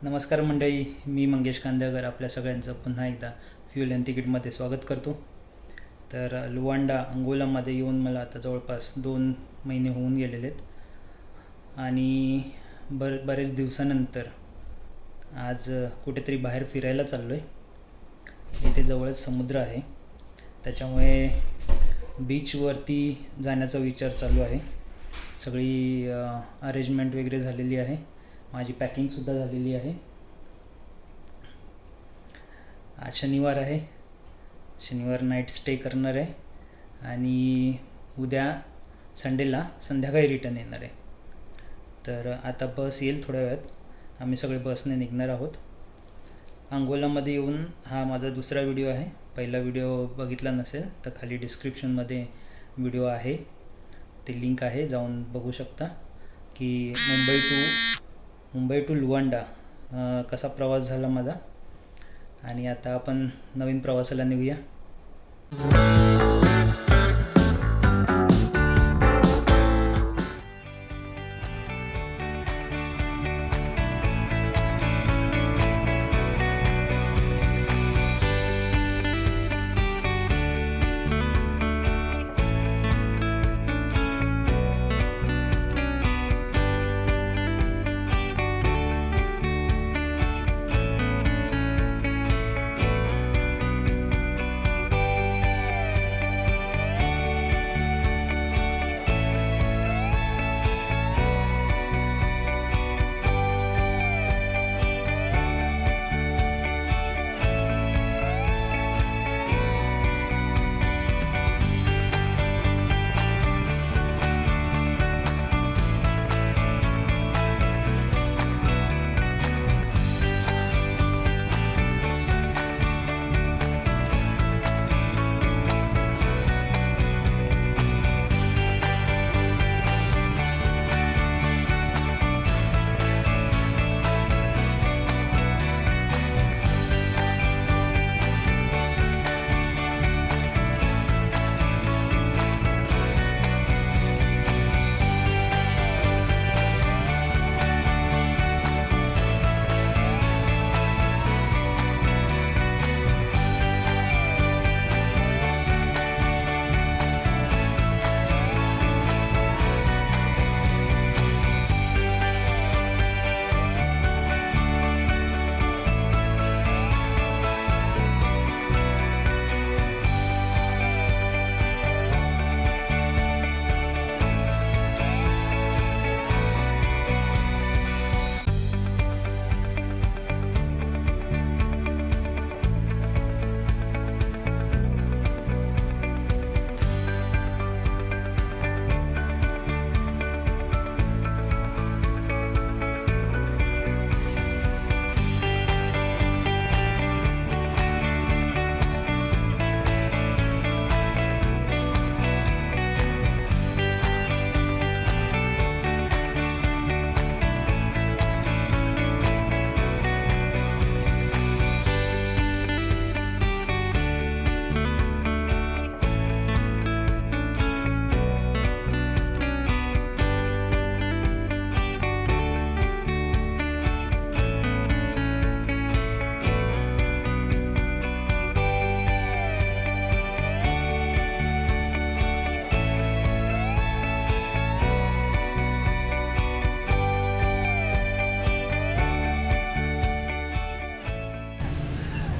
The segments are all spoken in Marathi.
नमस्कार मंडळी, मी मंगेश कांदेकर आपल्या सगळ्यांचं पुन्हा एकदा फ्युल अँड तिकीटमध्ये स्वागत करतो. तर लुवांडा अंगोलामध्ये येऊन मला आता जवळपास 2 महिने होऊन गेलेले आहेत आणि बरेच दिवसानंतर आज कुठेतरी बाहेर फिरायला चाललो आहे. इथे जवळच समुद्र आहे, त्याच्यामुळे बीचवरती जाण्याचा विचार चालू आहे. सगळी अरेंजमेंट वगैरे झालेली आहे, माझी पॅकिंगसुद्धा झालेली आहे. आज शनिवार आहे, शनिवार नाईट स्टे करणार आहे आणि उद्या संडेला संध्याकाळी रिटर्न येणार आहे. तर आता बस येईल थोड्या वेळात, आम्ही सगळे बसने निघणार आहोत. अंगोलामध्ये येऊन हा माझा दुसरा व्हिडिओ आहे. पहिला व्हिडिओ बघितला नसेल तर खाली डिस्क्रिप्शनमध्ये व्हिडिओ आहे, ते लिंक आहे, जाऊन बघू शकता की मुंबई टू लुवांडा कसा प्रवास झाला माझा. आणि आता आपण नवीन प्रवासाला निघूया.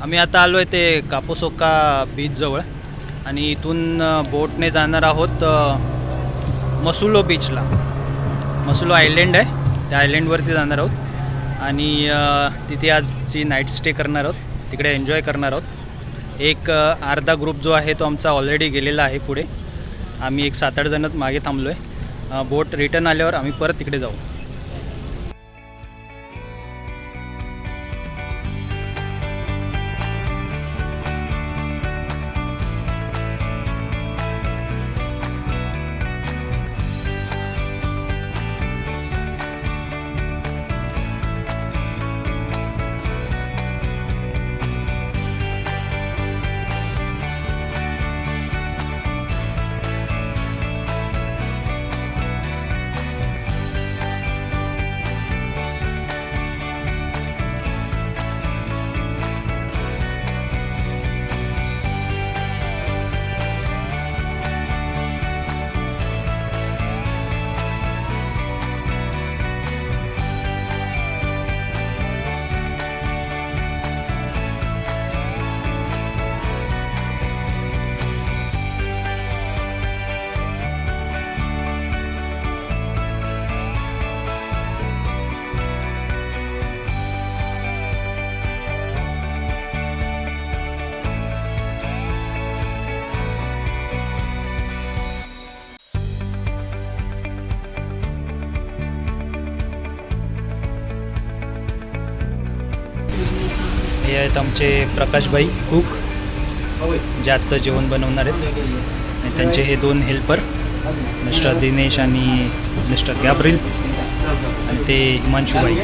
आम्ही आता आलो आहे ते कापोसोका बीचजवळ आणि इथून बोटने जाणार आहोत मसुलो बीचला. मसुलो आयलँड आहे, त्या आयलँडवरती जाणार आहोत आणि तिथे आजची नाईट स्टे करणार आहोत, तिकडे एन्जॉय करणार आहोत. एक अर्धा ग्रुप जो आहे तो आमचा ऑलरेडी गेलेला आहे पुढे. आम्ही एक 7-8 जणच मागे थांबलो आहे. बोट रिटर्न आल्यावर आम्ही परत तिकडे जाऊ. हे आहेत आमचे प्रकाशभाई कुक, जे आजचं जेवण बनवणार आहेत. आणि त्यांचे हे 2 हेल्पर, मिस्टर दिनेश आणि मिस्टर गॅब्रिल, आणि ते हिमांशुभाई.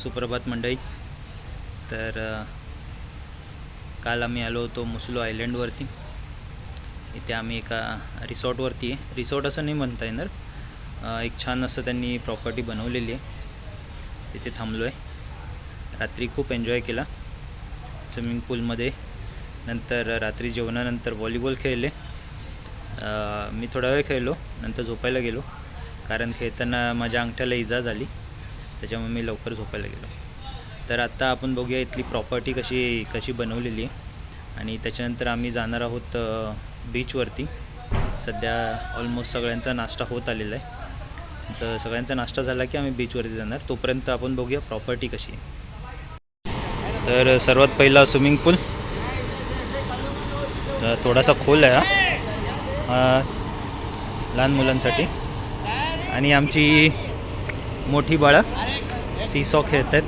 सुप्रभात मंडळी. तर काल आम्ही आलो होतो मुसलो आयलंडवरती. इथे आम्ही एका रिसॉर्टवरती आहे. रिसॉर्ट असं नाही म्हणता येणार, एक छान असं त्यांनी प्रॉपर्टी बनवलेली आहे, तिथे थांबलो आहे. रात्री खूप एन्जॉय केला स्विमिंग पूलमध्ये. नंतर रात्री जेवणानंतर व्हॉलीबॉल खेळले. मी थोडा वेळ खेळलो, नंतर झोपायला गेलो, कारण खेळताना माझ्या अंगठ्याला इजा झाली, त्याच्यामुळे मी लवकर झोपायला गेलो. तर आत्ता आपण बघूया इथली प्रॉपर्टी कशी बनवलेली आहे. आणि त्याच्यानंतर आम्ही जाणार आहोत बीचवरती. सध्या ऑलमोस्ट सगळ्यांचा नाश्ता होत आलेला आहे, तर सगळ्यांचा नाश्ता झाला की आम्ही बीचवरती जाणार. तोपर्यंत आपण बघूया प्रॉपर्टी कशी आहे. तर सर्वात पहिला स्विमिंग पूल. तर थोडासा खोल आहे हा लहान मुलांसाठी. आणि आमची मोठी बाळं सीसॉ खेळत आहेत.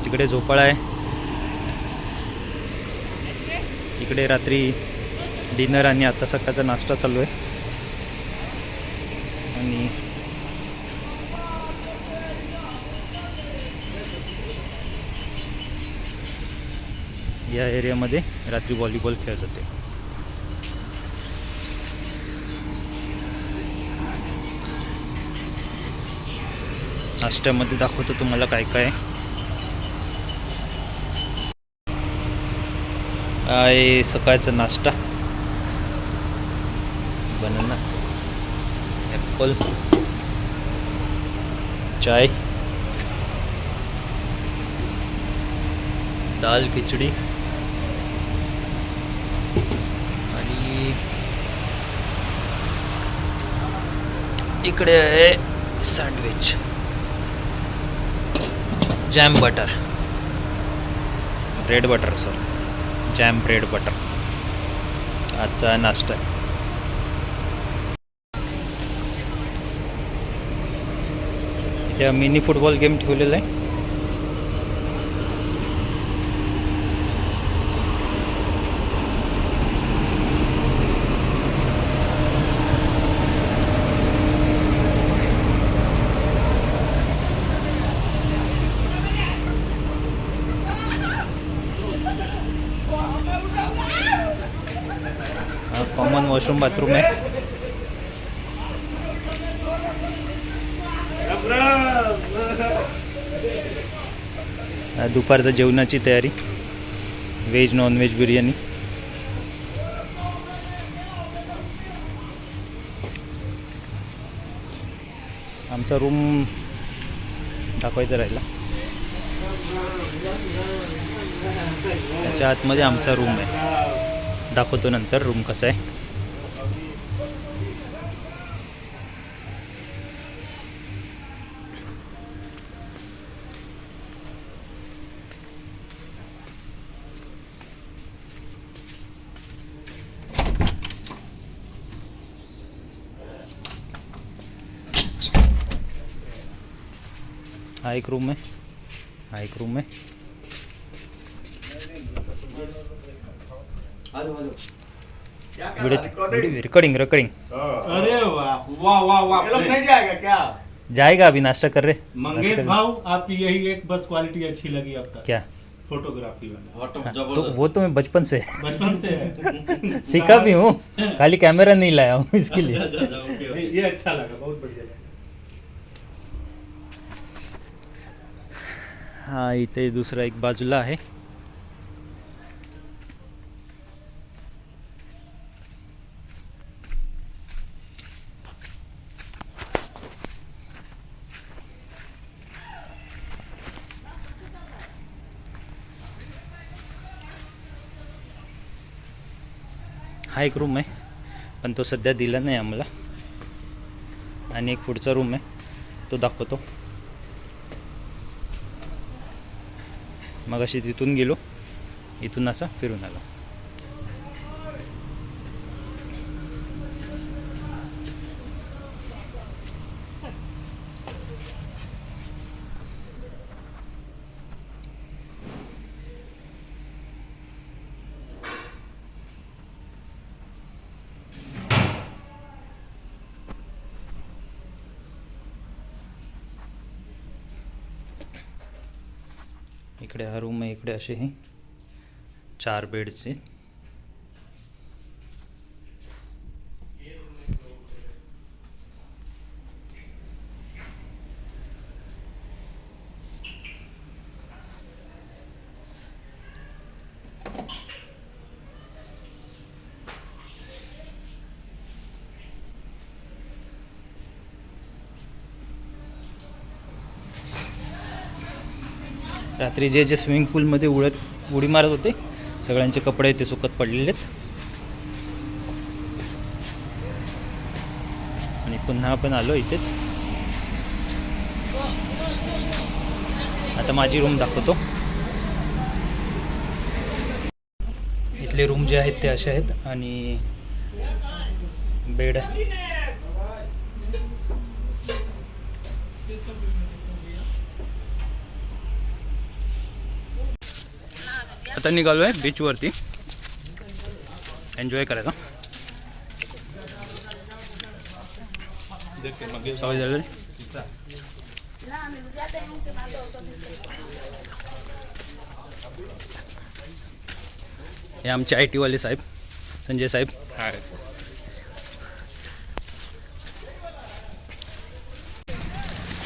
तिकडे झोपाळा आहे. इकडे रात्री डिनर आणि आता सकाळचा नाश्ता चालू आहे. आणि या एरियामध्ये रात्री व्हॉलीबॉल खेळत होते. नाश्त्यामध्ये दाखवतो तुम्हाला काय काय आहे. सकाळचा नाश्ता, बनाना, ॲपल, चाय, दाल खिचडी आणि इकडे आहे sandwich, jam butter, bread butter, jam bread butter आजचा नाश्ता आहे. इथे मिनी फुटबॉल गेम ठेवलेला आहे. कॉमन वॉशरूम बाथरूम आहे. दुपारचं जेवणाची तयारी, व्हेज नॉनव्हेज बिर्याणी. आमचा रूम दाखवायचा राहिला. त्याच्या आतमध्ये आमचा रूम आहे, दाखवतो नंतर रूम कसा आहे. हा एक रूम आहे, हा एक रूम आहे. Recording recording. अरे वाह वाह वाह वाह, नहीं जाएगा क्या? जाएगा, अभी नाश्ता कर रहे. मंगेश भाव, आपकी यही एक बस क्वालिटी अच्छी लगी अब तक, क्या? फोटोग्राफी में। तो वो तो मैं बचपन से बचपन से है। सीखा भी हूँ, खाली कैमरा नहीं लाया हूँ इसके लिए. नहीं, ये अच्छा लगा, बहुत बढ़िया लगा। हा इथे दुसरा एक बाजूला आहे. हा एक रूम आहे, पण तो सध्या दिला नाही आम्हाला. आणि एक पुढचा रूम आहे, तो दाखवतो. मग अशी तिथून गेलो, इथून असं फिरून आलो. इकडे हा रूम आहे, इकडे असे हे 4 बेडचे. रात्री जे जे स्विमिंग पूलमध्ये उडी मारत होते, सगळ्यांचे कपडे ते सुकत पडलेले आहेत. आणि पुन्हा आपण आलो इथेच. आता माझी रूम दाखवतो. इथले रूम जे आहेत ते असे आहेत, आणि बेड आता निघालो आहे बीचवरती एन्जॉय करायला. सवय झालं. हे आमचे IT वाले साहेब, संजय साहेब.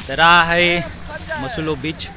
तर हा आहे मसुलो बीच.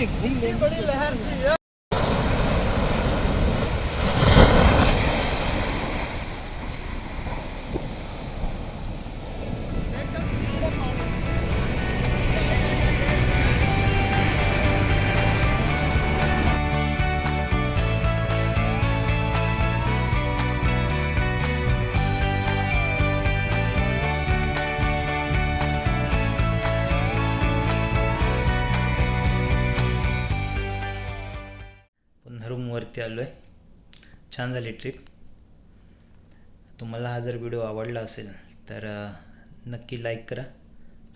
इतनी बड़ी लहर थी। पुन्हा रूमवरती आलो आहे. छान झाली ट्रिप. तुम्हाला हा जर व्हिडिओ आवडला असेल तर नक्की लाईक करा,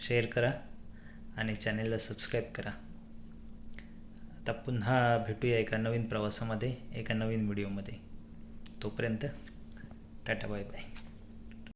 शेअर करा आणि चॅनेलला सबस्क्राईब करा. आता पुन्हा भेटूया एका नवीन प्रवासामध्ये, एका नवीन व्हिडिओमध्ये. तोपर्यंत टाटा बाय बाय.